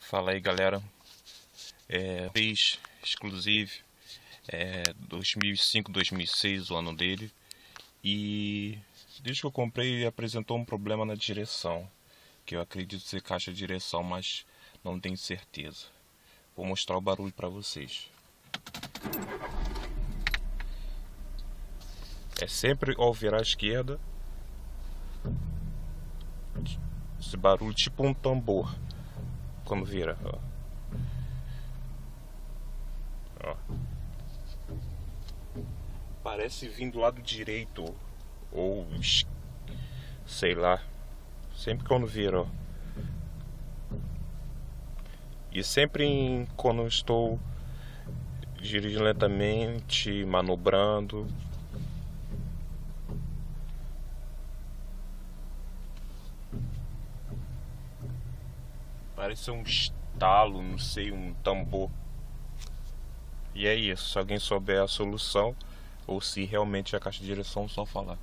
Fala aí, galera. Fez exclusive 2005, 2006, o ano dele. E desde que eu comprei, apresentou um problema na direção, que eu acredito ser caixa de direção, mas não tenho certeza. Vou mostrar o barulho para vocês. É sempre ao virar à esquerda, esse barulho tipo um tambor quando vira, ó. Parece vir do lado direito ou sei lá, sempre quando vira, ó. E sempre quando eu estou dirigindo lentamente, manobrando. Parece um estalo, não sei, um tambor. E é isso, se alguém souber a solução ou se realmente é a caixa de direção, só falar.